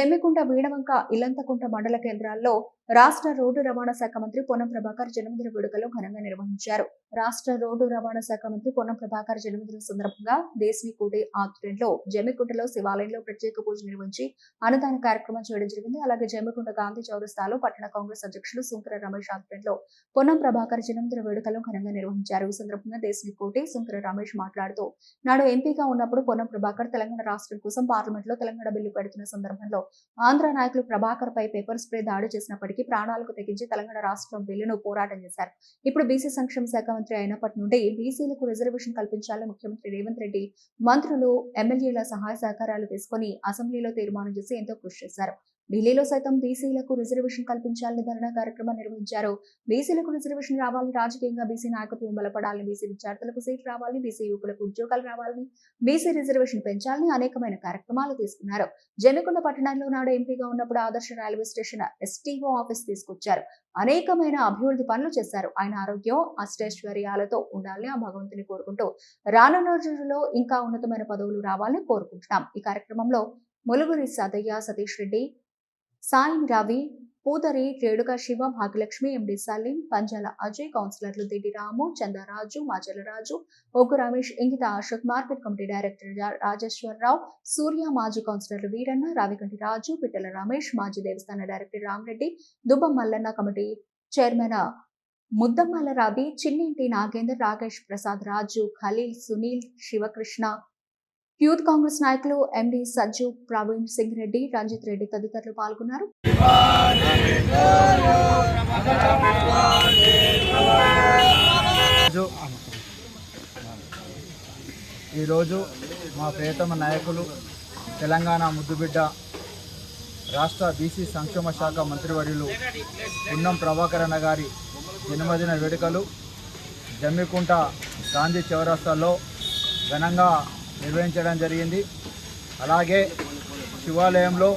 జమ్మికుంట, వీణవంక, ఇల్లంతకుంట మండల కేంద్రాల్లో రాష్ట్ర రోడ్డు రవాణా శాఖ మంత్రి పొన్నం ప్రభాకర్ జన్మదిన వేడుకలు ఘనంగా నిర్వహించారు. రాష్ట్ర రోడ్డు రవాణా శాఖ మంత్రి పొన్నం ప్రభాకర్ జన్మదిన సందర్భంగా దేశీకోటి ఆధ్వర్యంలో జమ్మికుంటలో శివాలయంలో ప్రత్యేక పూజ నిర్వహించి అన్నదాన కార్యక్రమం చేయడం జరిగింది. అలాగే జమ్మికుంట గాంధీ చౌరస్తాలో పట్టణ కాంగ్రెస్ అధ్యక్షులు సుంకర రమేష్ ఆధ్వర్యంలో పొన్నం ప్రభాకర్ జన్మదిన వేడుకలు ఘనంగా నిర్వహించారు. ఈ సందర్భంగా దేశీకోటి సుంకర రమేష్ మాట్లాడుతూ, నాడు ఎంపీగా ఉన్నప్పుడు పొన్నం ప్రభాకర్ తెలంగాణ రాష్ట్రం కోసం పార్లమెంట్ లో తెలంగాణ బిల్లు పెడుతున్న సందర్భంలో ఆంధ్ర నాయకులు ప్రభాకర్ పై పేపర్ స్ప్రే దాడి చేసినప్పటికీ ప్రాణాలకు తెగించి తెలంగాణ రాష్ట్రం బిల్లును పోరాటం చేశారు. ఇప్పుడు బీసీ సంక్షేమ శాఖ మంత్రి అయినప్పటి నుండి బీసీలకు రిజర్వేషన్ కల్పించాలని ముఖ్యమంత్రి రేవంత్ రెడ్డి, మంత్రులు, ఎమ్మెల్యేల సహాయ సహకారాలు తీసుకుని అసెంబ్లీలో తీర్మానం చేసి ఎంతో కృషి చేశారు. ఢిల్లీలో సైతం బీసీలకు రిజర్వేషన్ కల్పించాలని ధర్నా కార్యక్రమం నిర్వహించారు. బీసీలకు రిజర్వేషన్ రావాలని, రాజకీయంగా బీసీ నాయకత్వం బలపడాలని, బీసీ విద్యార్థులకు సీట్ రావాలని, బీసీ యువకులకు ఉద్యోగాలు రావాలని, బీసీ రిజర్వేషన్ పెంచాలని అనేకమైన కార్యక్రమాలు తీసుకున్నారు. జమ్మికుంట పట్టణంలో నాడు ఎంపీగా ఉన్నప్పుడు ఆదర్శ రైల్వే స్టేషన్ ఎస్టీఓ ఆఫీస్ తీసుకొచ్చారు. అనేకమైన అభివృద్ధి పనులు చేశారు. ఆయన ఆరోగ్యం అష్టైశ్వర్యాలతో ఉండాలని ఆ భగవంతుని కోరుకుంటూ రానున్న రోజుల్లో ఇంకా ఉన్నతమైన పదవులు రావాలని కోరుకుంటున్నాం. ఈ కార్యక్రమంలో ములుగురి సదయ్య, సతీష్ రెడ్డి, సాయి రవి, పూదరి, రేడుక శివ, భాగ్యలక్ష్మి, ఎండి సలీం, పంజాల అజయ్, కౌన్సిలర్లు దిడ్డి రాము, చందారాజు, మాజల రాజు, Oggu Ramesh, Ingitha Ashok, market committee director Rajeshwara Rao, Surya, మాజీ కౌన్సిలర్లు వీరన్న, రావికంటి రాజు, పిట్టల రమేష్, మాజీ దేవస్థాన director Ramreddy, Dubbam Mallanna, committee chairman Muddammala Ravi, Chinninti Nagender, Rakesh Prasad, Raju, Khaleel, Sunil, Shivakrishna, youth Congress నాయకులు ఎండి సజ్జు, ప్రవీణ్ సింగ్ రెడ్డి, రంజిత్ రెడ్డి తదితరులు పాల్గొన్నారు. ఈరోజు మా ప్రియతమ నాయకులు, తెలంగాణ ముద్దుబిడ్డ, రాష్ట్ర బీసీ సంక్షేమ శాఖ మంత్రివర్యులు పొన్నం ప్రభాకర్ అన్న గారి జన్మదిన వేడుకలు జమ్మికుంట గాంధీ చౌరస్తాలో ఘనంగా నిర్వహించడం జరిగింది. అలాగే శివాలయంలో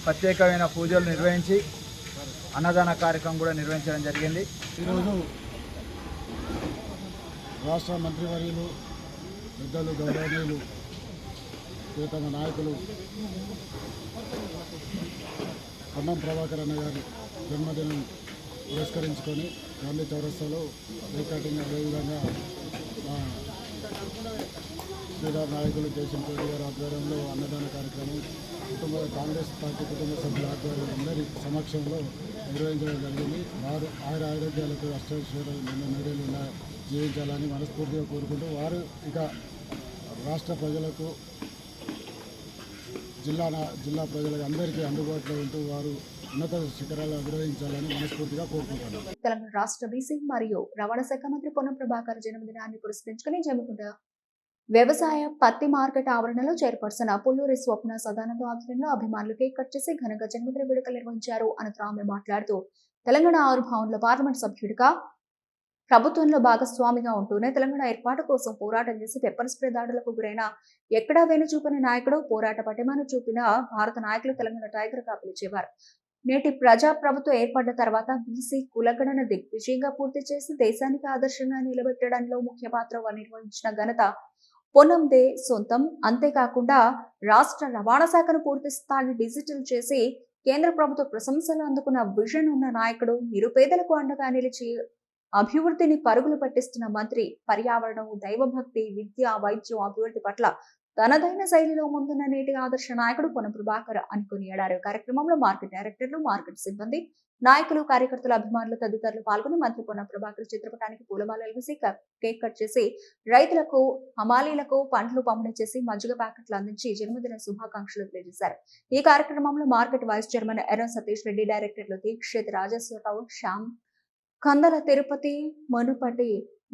ప్రత్యేకమైన పూజలు నిర్వహించి అన్నదాన కార్యక్రమం కూడా నిర్వహించడం జరిగింది. ఈరోజు రాష్ట్ర మంత్రివర్యులు, పెద్దలు, గౌరవనీయులు, ప్రియతమ నాయకులు పొన్నం ప్రభాకర్ అన్న గారి జన్మదినం పురస్కరించుకొని గాంధీ చౌరస్తాలో కేక్ కటింగ్, అదేవిధంగా శ్రీరామ్ నాయకులు కేశంపేట గారి ఆధ్వర్యంలో అన్నదాన కార్యక్రమం కాంగ్రెస్ పార్టీ కుటుంబ సభ్యుల ఆధ్వర్యంలో అందరి సమక్షంలో నిర్వహించడం జరిగింది. వారు ఆరోగ్యాలకు అష్టైశ్వర్యాలు నూరేళ్ళు జీవించాలని మనస్ఫూర్తిగా కోరుకుంటూ, వారు ఇక రాష్ట్ర ప్రజలకు, జిల్లా ప్రజలకు అందరికీ అందుబాటులో ఉంటూ వారు ఉన్నత శిఖరాలు అధిరోహించాలని మనస్ఫూర్తిగా కోరుకుంటున్నారు. తెలంగాణ రాష్ట్ర బీసీ మరియు రవాణా శాఖ మంత్రి పొన్నం ప్రభాకర్ జన్మదినాన్ని పురస్కరించుకుని జమ్మికుంట వ్యవసాయ పత్తి మార్కెట్ ఆవరణలో చైర్పర్సన్ పుల్లూరి స్వప్న సదానంద ఆధ్వర్యంలో అభిమానులు కేక్ కట్ చేసి ఘనంగా జన్మదిన వేడుకలు నిర్వహించారు. అనంతరం ఆమె మాట్లాడుతూ, తెలంగాణ ఆవిర్భావంలో పార్లమెంట్ సభ్యుడిగా, ప్రభుత్వంలో భాగస్వామిగా ఉంటూనే తెలంగాణ ఏర్పాటు కోసం పోరాటం చేసి పెప్పర్ స్ప్రే దాడులకు గురైన ఎక్కడా వెనుచూపని నాయకుడు, పోరాట పటిమను చూపిన భారత నాయకులు తెలంగాణ టైగర్ గా పిలిచేవారు. నేటి ప్రజా ప్రభుత్వం ఏర్పడ్డ తర్వాత బీసీ కులగణన దిగ్విజయంగా పూర్తి చేసి దేశానికి ఆదర్శంగా నిలబెట్టడంలో ముఖ్య పాత్ర నిర్వహించిన ఘనత పొన్నందే సొంతం. అంతేకాకుండా రాష్ట్ర రవాణా శాఖను పూర్తి స్థాయి డిజిటల్ చేసి కేంద్ర ప్రభుత్వ ప్రశంసలు అందుకున్న విజన్ ఉన్న నాయకుడు, నిరుపేదలకు అండగా నిలిచి అభివృద్ధిని పరుగులు పట్టిస్తున్న మంత్రి, పర్యావరణం, దైవభక్తి, విద్య, వైద్యం, అభివృద్ధి పట్ల తనదైన శైలిలో ముందున్న నేటి ఆదర్శ నాయకుడు పొన్నం ప్రభాకర్ అని కొనియాడారు. కార్యక్రమంలో మార్కెట్ డైరెక్టర్లు, మార్కెట్ సిబ్బంది, నాయకులు, కార్యకర్తలు, అభిమానులు తదితరులు పాల్గొని మంత్రి పొన్నం ప్రభాకర్ చిత్రపటానికి పూలమాలలు వేసి కేక్ కట్ చేసి రైతులకు, హమాలీలకు పండ్లు పంపిణీ చేసి మజ్జిగ ప్యాకెట్లు అందించి జన్మదిన శుభాకాంక్షలు తెలియజేశారు. ఈ కార్యక్రమంలో market vice chairman Erram Satish Reddy, డైరెక్టర్లు దీక్షిత్, రాజేశ్వరరావు, శ్యామ్, కందల తిరుపతి,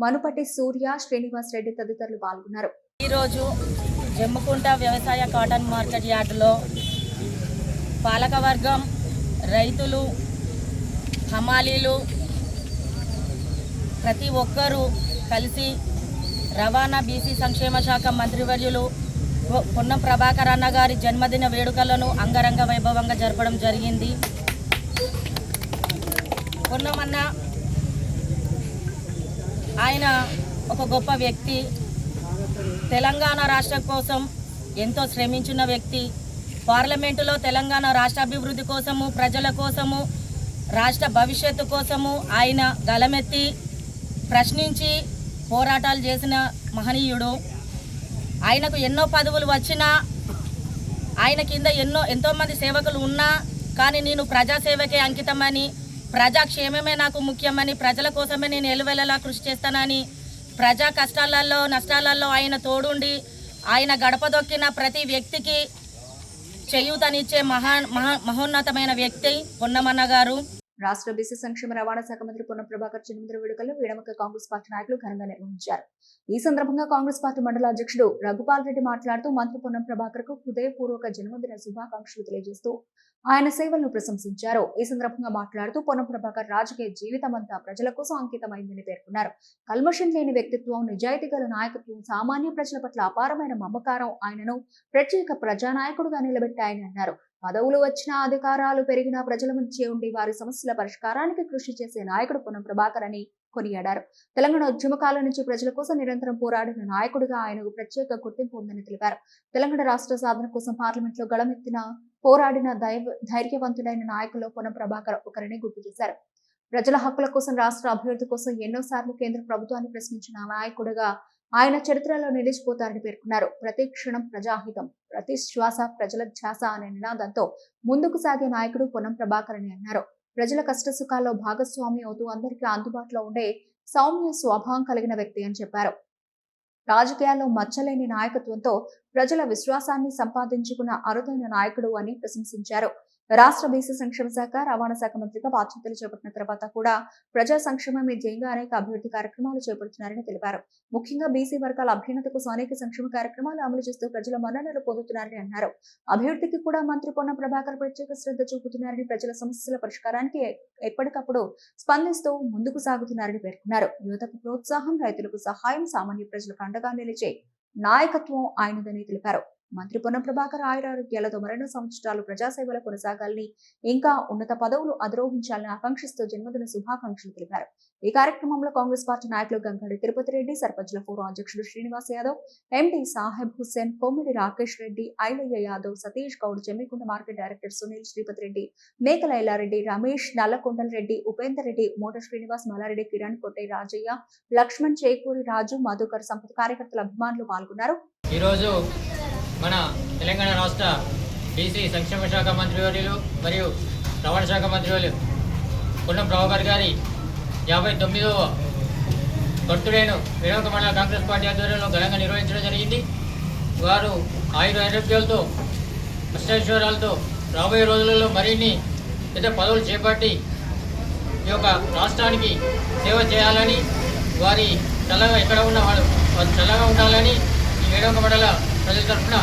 మనుపటి సూర్య, శ్రీనివాస్ రెడ్డి తదితరులు పాల్గొన్నారు. ఈరోజు జమ్మికుంట వ్యవసాయ కాటన్ మార్కెట్ యార్డులో పాలకవర్గం, రైతులు, హమాలీలు ప్రతి ఒక్కరూ కలిసి రవాణా బీసీ సంక్షేమ శాఖ మంత్రివర్యులు పొన్నం ప్రభాకర్ అన్న గారి జన్మదిన వేడుకలను అంగరంగ వైభవంగా జరపడం జరిగింది. పొన్నమన్న ఆయన ఒక గొప్ప వ్యక్తి, తెలంగాణ రాష్ట్రం కోసం ఎంతో శ్రమించిన వ్యక్తి. పార్లమెంటులో తెలంగాణ రాష్ట్ర అభివృద్ధి కోసము, ప్రజల కోసము, రాష్ట్ర భవిష్యత్తు కోసము ఆయన గలమెత్తి ప్రశ్నించి పోరాటాలు చేసిన మహనీయుడు. ఆయనకు ఎన్నో పదవులు వచ్చినా, ఆయన కింద ఎంతోమంది సేవకులు ఉన్నా కానీ నేను ప్రజాసేవకే అంకితమని, ప్రజాక్షేమమే నాకు ముఖ్యమని, ప్రజల కోసమే నేను ఎలువెలలా కృషి చేస్తానని, ప్రజా కష్టాలలో నష్టాలలో ఆయన తోడుండి ఆయన గడప దొక్కిన ప్రతి వ్యక్తికి చేయూతనిచ్చే మహోన్నతమైన వ్యక్తి పొన్నమన్న గారు. రాష్ట్ర బీసీ సంక్షేమ రవాణా శాఖ మంత్రి పొన్నం ప్రభాకర్ జన్మదిన వేడుకలను వీడమక కాంగ్రెస్ పార్టీ నాయకులు ఘనంగా నిర్వహించారు. ఈ సందర్భంగా కాంగ్రెస్ పార్టీ మండల అధ్యక్షుడు రఘుపాల్ రెడ్డి మాట్లాడుతూ మంత్రి పొన్నం ప్రభాకర్ కు హృదయపూర్వక జన్మదిన శుభాకాంక్షలు తెలియజేస్తూ ఆయన సేవలను ప్రశంసించారు. ఈ సందర్భంగా మాట్లాడుతూ పొన్నం ప్రభాకర్ రాజకీయ జీవితమంతా ప్రజల కోసం అంకితమైందని పేర్కొన్నారు. కల్మషం లేని వ్యక్తిత్వం, నిజాయితీ గల నాయకత్వం, సామాన్య ప్రజల పట్ల అపారమైన మమకారం ఆయనను ప్రత్యేక ప్రజానాయకుడుగా నిలబెట్టాయని అన్నారు. పదవులు వచ్చినా, అధికారాలు పెరిగినా ప్రజల మధ్య ఉండి వారి సమస్యల పరిష్కారానికి కృషి చేసే నాయకుడు పొన్నం ప్రభాకర్ అని కొనియాడారు. తెలంగాణ ఉద్యమకాల నుంచి ప్రజల కోసం నిరంతరం పోరాడిన నాయకుడిగా ఆయనకు ప్రత్యేక గుర్తింపు ఉందని తెలిపారు. తెలంగాణ రాష్ట్ర సాధన కోసం పార్లమెంట్ లో గళమెత్తిన పోరాడిన ధైర్యవంతుడైన నాయకుల్లో పొన్నం ప్రభాకర్ ఒకరిని గుర్తు చేశారు. ప్రజల హక్కుల కోసం, రాష్ట్ర అభివృద్ధి కోసం ఎన్నోసార్లు కేంద్ర ప్రభుత్వాన్ని ప్రశ్నించిన నాయకుడిగా ఆయన చరిత్రలో నిలిచిపోతారని పేర్కొన్నారు. ప్రతి క్షణం ప్రజాహితం, ప్రతి శ్వాస ప్రజల ధ్యాస అనే నినాదంతో ముందుకు సాగే నాయకుడు పొన్నం ప్రభాకర్ అని అన్నారు. ప్రజల కష్ట సుఖాల్లో భాగస్వామి అవుతూ అందరికీ అందుబాటులో ఉండే సౌమ్య స్వభావం కలిగిన వ్యక్తి అని చెప్పారు. రాజకీయాల్లో మచ్చలేని నాయకత్వంతో ప్రజల విశ్వాసాన్ని సంపాదించుకున్న అరుదైన నాయకుడు అని ప్రశంసించారు. రాష్ట్ర బీసీ సంక్షేమ శాఖ, రవాణా శాఖ మంత్రిగా బాధ్యతలు చేపట్టిన తర్వాత కూడా ప్రజా సంక్షేమమే ధ్యేయంగా అనేక అభివృద్ధి కార్యక్రమాలు చేపడుతున్నారని తెలిపారు. ముఖ్యంగా బీసీ వర్గాల అభ్యున్నతి కోసం అనేక సంక్షేమ కార్యక్రమాలు అమలు చేస్తూ ప్రజల మన్ననలు పొందుతున్నారని అన్నారు. అభివృద్ధికి కూడా మంత్రి పొన్నం ప్రభాకర్ ప్రత్యేక శ్రద్ధ చూపుతున్నారని, ప్రజల సమస్యల పరిష్కారానికి ఎప్పటికప్పుడు స్పందిస్తూ ముందుకు సాగుతున్నారని పేర్కొన్నారు. యువతకు ప్రోత్సాహం, రైతులకు సహాయం, సామాన్య ప్రజలకు అండగా నిలిచే నాయకత్వం ఆయనదని తెలిపారు. మంత్రి పొన్నం ప్రభాకర్ ఆయురారోగ్యాలతో మరెన్నో సంవత్సరాలు ప్రజాసేవలు కొనసాగాలని, ఇంకా ఉన్నత పదవులు అధిరోహించాలని ఆకాంక్షిస్తూ జన్మదిన శుభాకాంక్షలు తెలిపారు. ఈ కార్యక్రమంలో కాంగ్రెస్ పార్టీ నాయకులు గంగాడి తిరుపతి రెడ్డి, సర్పంచ్ల ఫోరం అధ్యక్షుడు శ్రీనివాస్ యాదవ్, ఎండి సాహెబ్ హుస్సేన్, కొమ్మిడి రాకేష్ రెడ్డి, ఐలయ్య యాదవ్, సతీష్ గౌడ్, చెమ్మికుంట మార్కెట్ డైరెక్టర్ సునీల్ శ్రీపతి రెడ్డి, మేకల ఎల్లారెడ్డి, రమేష్, నల్లకొండల రెడ్డి, ఉపేందర్ రెడ్డి, మోట శ్రీనివాస్, మల్లారెడ్డి, కిరణ్, కొట్టే రాజయ్య, లక్ష్మణ్, చేకూరి రాజు, మధుకర్, సంపత్ కార్యకర్తల అభిమానులు పాల్గొన్నారు. ఈరోజు మన తెలంగాణ రాష్ట్ర బీసీ సంక్షేమ శాఖ మంత్రివర్యులు మరియు రవాణా శాఖ మంత్రివర్యులు పొన్నం ప్రభాకర్ గారి 59వ బర్త్డేను వీడమక మండల కాంగ్రెస్ పార్టీ ఆధ్వర్యంలో ఘనంగా నిర్వహించడం జరిగింది. వారు ఆరోగ్యాలతో, అష్టైశ్వర్యాలతో రాబోయే రోజులలో మరిన్ని పెద్ద పదవులు చేపట్టి ఈ యొక్క రాష్ట్రానికి సేవ చేయాలని, వారి చల్లగా ఎక్కడ ఉన్న వారు చల్లగా ఉండాలని ఈ వీడమక మండల ప్రజల తరఫున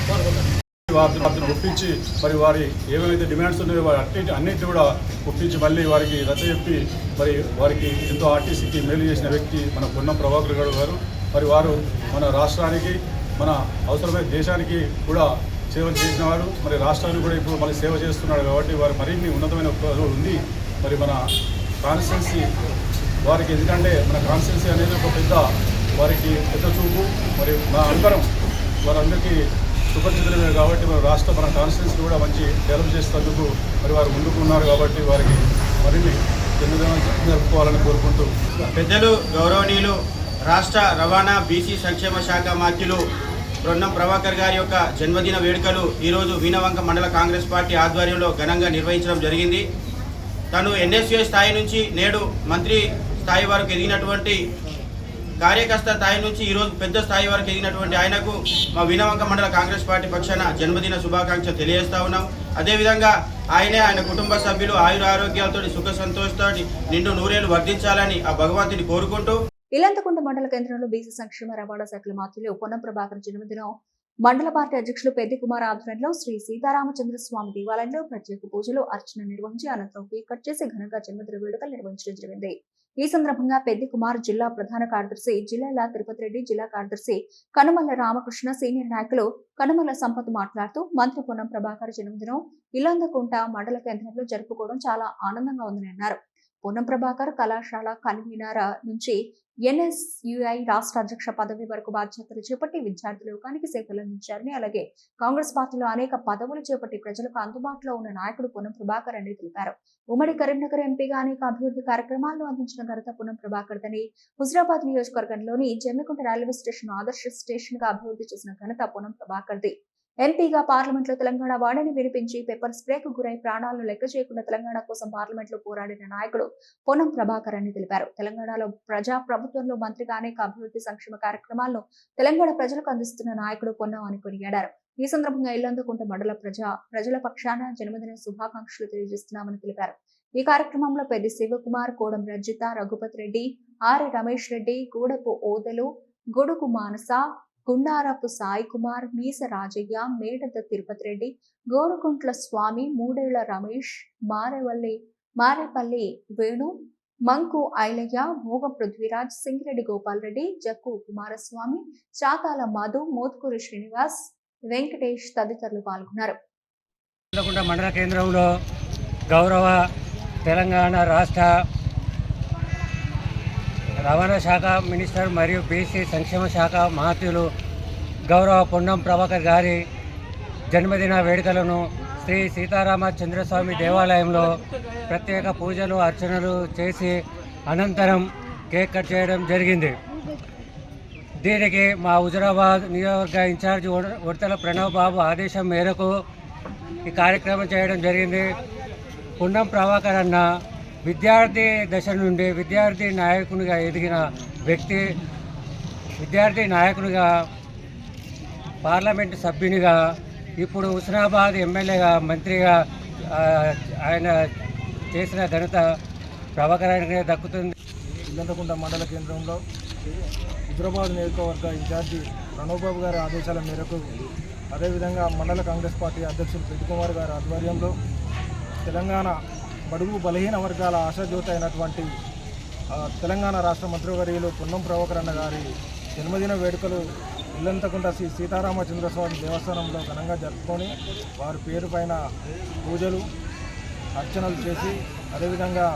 కోరుకుంటున్నాను. వారిని గుర్తించి మరి వారి ఏవైతే డిమాండ్స్ ఉన్నాయో వారి అన్నింటినీ కూడా గుర్తించి మళ్ళీ వారికి రద్దు చెప్పి మరి వారికి ఎంతో ఆర్టీసీకి మేలు చేసిన వ్యక్తి మన పొన్నం ప్రభాకర్ గారు. మరి వారు మన రాష్ట్రానికి, మన అవసరమైన దేశానికి కూడా సేవలు చేసిన వారు. మరి రాష్ట్రానికి కూడా ఇప్పుడు మళ్ళీ సేవ చేస్తున్నాడు కాబట్టి వారు మరిన్ని ఉన్నతమైన పదవులు ఉంది. మరి మన కాన్స్టిట్యున్సీ వారికి, ఎందుకంటే మన కాన్స్టిట్యున్సీ అనేది ఒక వారికి పెద్ద చూపు. మరి మా అందరం వారందరికీ సుపరిచితులమే కాబట్టి మన కాన్స్టిట్యున్సీ కూడా మంచి డెవలప్ చేసేందుకు మరి వారు ముందుకు ఉన్నారు కాబట్టి వారికి మరిన్ని జన్మదినం జరుపుకోవాలని కోరుకుంటూ, పెద్దలు గౌరవనీయులు రాష్ట్ర రవాణా బీసీ సంక్షేమ శాఖ మంత్రులు పొన్నం ప్రభాకర్ గారి యొక్క జన్మదిన వేడుకలు ఈరోజు వీణవంక మండల కాంగ్రెస్ పార్టీ ఆధ్వర్యంలో ఘనంగా నిర్వహించడం జరిగింది. తను ఎన్ఎస్యూ స్థాయి నుంచి నేడు మంత్రి స్థాయి వరకు ఎదిగినటువంటి, కార్యకర్త స్థాయి నుంచి ఈరోజు పెద్ద స్థాయి వరకు ఎదిగినటువంటి ఆయనకు మా వీణవంక మండల కాంగ్రెస్ పార్టీ పక్షాన జన్మదిన శుభాకాంక్షలు తెలియజేస్తా ఉన్నాం. అదేవిధంగా ఆయన కుటుంబ సభ్యులు ఆయురారోగ్యాలతో, సుఖ సంతోషంతో నిండు నూరేళ్లు వర్ధించాలని ఆ భగవంతుని కోరుకుంటూ, ఇల్లంతకుంట మండల కేంద్రంలో బీసీ సంక్షేమ రవాణా శాఖల మంత్రులు పొన్నం ప్రభాకర్ జన్మదినం మండల పార్టీ అధ్యక్షులు పెద్ది కుమార్ ఆధ్వర్యంలో శ్రీ సీతారామచంద్రస్వామి దేవాలయంలో ప్రత్యేక పూజలు, అర్చన నిర్వహించి అనంతరం కేక్ కట్ చేసి ఘనంగా జన్మదిన వేడుకలు నిర్వహించడం జరిగింది. ఈ సందర్భంగా పెద్ది కుమార్, జిల్లా ప్రధాన కార్యదర్శి జిల్లా తిరుపతి రెడ్డి, జిల్లా కార్యదర్శి కనుమల్ల రామకృష్ణ, సీనియర్ నాయకులు కనుమల్ల సంపత్ మాట్లాడుతూ మంత్రి పొన్నం ప్రభాకర్ జన్మదినం ఇల్లంతకుంట మండల కేంద్రంలో జరుపుకోవడం చాలా ఆనందంగా ఉందని అన్నారు. పొన్నం ప్రభాకర్ కళాశాల కన్వీనర్ నుంచి ఎన్ఎస్యుఐ రాష్ట్ర అధ్యక్ష పదవి వరకు బాధ్యతలు చేపట్టి విద్యార్థి లోకానికి సేవలు అందించారని, అలాగే కాంగ్రెస్ పార్టీలో అనేక పదవులు చేపట్టి ప్రజలకు అందుబాటులో ఉన్న నాయకుడు పొన్నం ప్రభాకర్ అని తెలిపారు. ఉమ్మడి కరీంనగర్ ఎంపీగా అనేక అభివృద్ధి కార్యక్రమాలను అందించిన ఘనత పొన్నం ప్రభాకర్ దని. హుజరాబాద్ నియోజకవర్గంలోని జమ్మికుంట రైల్వే స్టేషన్ ఆదర్శ స్టేషన్ గా అభివృద్ధి చేసిన ఘనత పొన్నం ప్రభాకర్ ది. ఎంపీగా పార్లమెంట్ లో తెలంగాణ వాణిని వినిపించి పెప్పర్ స్ప్రేకు గురై ప్రాణాలను లెక్క చేయకుండా తెలంగాణ కోసం పార్లమెంట్ లో పోరాడిన నాయకుడు పొన్నం ప్రభాకర్ అని తెలిపారు. తెలంగాణలో ప్రజా ప్రభుత్వంలో మంత్రిగా అనేక అభివృద్ధి సంక్షేమ కార్యక్రమాలను తెలంగాణ ప్రజలకు అందిస్తున్న నాయకుడు పొన్నం అని కొనియాడారు. ఈ సందర్భంగా ఇల్లంతకుంట మండల ప్రజల పక్షాన జన్మదిన శుభాకాంక్షలు తెలియజేస్తున్నామని తెలిపారు. ఈ కార్యక్రమంలో పెద్ది శివకుమార్, కోడం రజిత, రఘుపతి రెడ్డి, ఆర్ రమేష్ రెడ్డి, గూడపు ఓదలు, గొడుగు మానస, గుండారపు సాయి కుమార్, మీస రాజయ్య, మేడత తిరుపతి రెడ్డి, గోరుకుంట్ల స్వామి, మూడేళ్ల రమేష్, మారేపల్లి వేణు, మంకు ఐలయ్య, మోగ పృథ్వీరాజ్, సింగిరెడ్డి గోపాల్ రెడ్డి, జక్కు కుమారస్వామి, చాతాల మధు, మోత్కూరి శ్రీనివాస్, వెంకటేష్ తదితరులు పాల్గొన్నారు. మండల కేంద్రంలో గౌరవ తెలంగాణ రాష్ట్ర రవాణా శాఖ మినిస్టర్ మరియు బీసీ సంక్షేమ శాఖ మంత్రులు గౌరవ పొన్నం ప్రభాకర్ గారి జన్మదిన వేడుకలను శ్రీ సీతారామచంద్రస్వామి దేవాలయంలో ప్రత్యేక పూజలు అర్చనలు చేసి అనంతరం కేక్ కట్ చేయడం జరిగింది. దీనికి మా హుజరాబాద్ నియోజకవర్గ ఇన్ఛార్జ్ ఉడతల ప్రణవ్ బాబు ఆదేశం మేరకు ఈ కార్యక్రమం చేయడం జరిగింది. పొన్నం ప్రభాకర్ అన్న విద్యార్థి దశ నుండి విద్యార్థి నాయకునిగా ఎదిగిన వ్యక్తి, విద్యార్థి నాయకునిగా, పార్లమెంటు సభ్యునిగా, ఇప్పుడు హుస్నాబాద్ ఎమ్మెల్యేగా, మంత్రిగా ఆయన చేసిన ఘనత ప్రభాకర్ ఆయనకే దక్కుతుంది. ఇల్లంతకుంట మండల కేంద్రంలో హుజరాబాద్ నియోజకవర్గ ఇన్ఛార్జి ప్రణవ్ బాబు గారి ఆదేశాల మేరకు, అదేవిధంగా మండల కాంగ్రెస్ పార్టీ అధ్యక్షులు పెద్ది కుమార్ గారి ఆధ్వర్యంలో తెలంగాణ బడుగు బలహీన వర్గాల ఆశాజ్యోతి అయినటువంటి తెలంగాణ రాష్ట్ర మంత్రివర్యులు పొన్నం ప్రభాకర్ అన్న గారి జన్మదిన వేడుకలు ఇల్లంతకుంట శ్రీ సీతారామచంద్రస్వామి దేవస్థానంలో ఘనంగా జరుపుకొని వారి పేరు పైన పూజలు అర్చనలు చేసి, అదేవిధంగా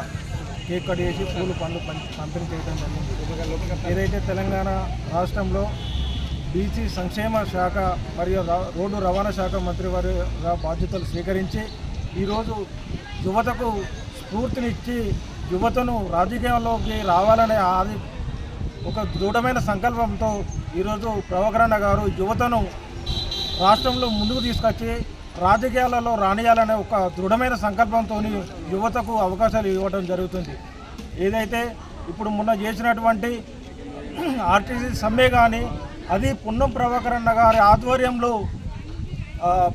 కేక్ కట్ చేసి పూలు పండ్లు పంపిణీ చేయడం జరిగింది. ఏదైతే తెలంగాణ రాష్ట్రంలో బీసీ సంక్షేమ శాఖ మరియు రోడ్డు రవాణా శాఖ మంత్రివర్యుగా బాధ్యతలు స్వీకరించి ఈరోజు యువతకు స్ఫూర్తినిచ్చి యువతను రాజకీయంలోకి రావాలనే ఒక దృఢమైన సంకల్పంతో ఈరోజు ప్రభాకర్ అన్న గారు యువతను రాష్ట్రంలో ముందుకు తీసుకొచ్చి రాజకీయాలలో రానియాలనే ఒక దృఢమైన సంకల్పంతో యువతకు అవకాశాలు ఇవ్వడం జరుగుతుంది. ఏదైతే ఇప్పుడు మొన్న చేసినటువంటి ఆర్టీసీ సమ్మె కానీ అది పొన్నం ప్రభాకర్ అన్న గారి ఆధ్వర్యంలో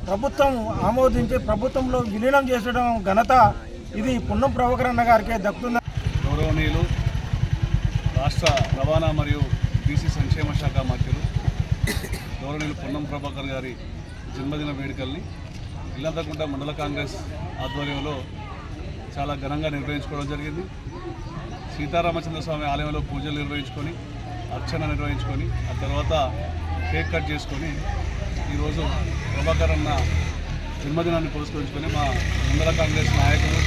ప్రభుత్వం ఆమోదించి ప్రభుత్వంలో విలీనం చేసడం ఘనత ఇది పొన్నం ప్రభాకర్ అన్న గారికే దక్కుతుంది. గౌరవనీయులు రాష్ట్ర రవాణా మరియు బీసీ సంక్షేమ శాఖ మంత్రులు గౌరవనీయులు పొన్నం ప్రభాకర్ గారి జన్మదిన వేడుకల్ని ఇల్లంతకుంట మండల కాంగ్రెస్ ఆధ్వర్యంలో చాలా ఘనంగా నిర్వహించుకోవడం జరిగింది. సీతారామచంద్రస్వామి ఆలయంలో పూజలు నిర్వహించుకొని, అర్చన నిర్వహించుకొని, ఆ తర్వాత కేక్ కట్ చేసుకొని ఈరోజు ప్రభాకర్ అన్న జన్మదినాన్ని పురస్కరించుకొని మా మండల కాంగ్రెస్ నాయకులు,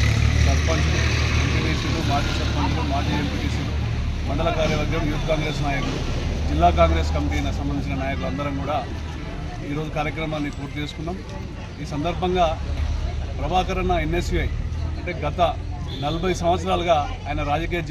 సర్పంచులు, ఎంపీటీసీలు, మాజీ సర్పంచులు, మాజీ ఎంపీటీసీలు, మండల కార్యవర్గం, యూత్ కాంగ్రెస్ నాయకులు, జిల్లా కాంగ్రెస్ కమిటీకి సంబంధించిన నాయకులు అందరం కూడా ఈరోజు కార్యక్రమాన్ని పూర్తి చేసుకున్నాం. ఈ సందర్భంగా ప్రభాకర్ అన్న ఎన్ఎస్యుఐ అంటే గత 40 సంవత్సరాలుగా ఆయన రాజకీయ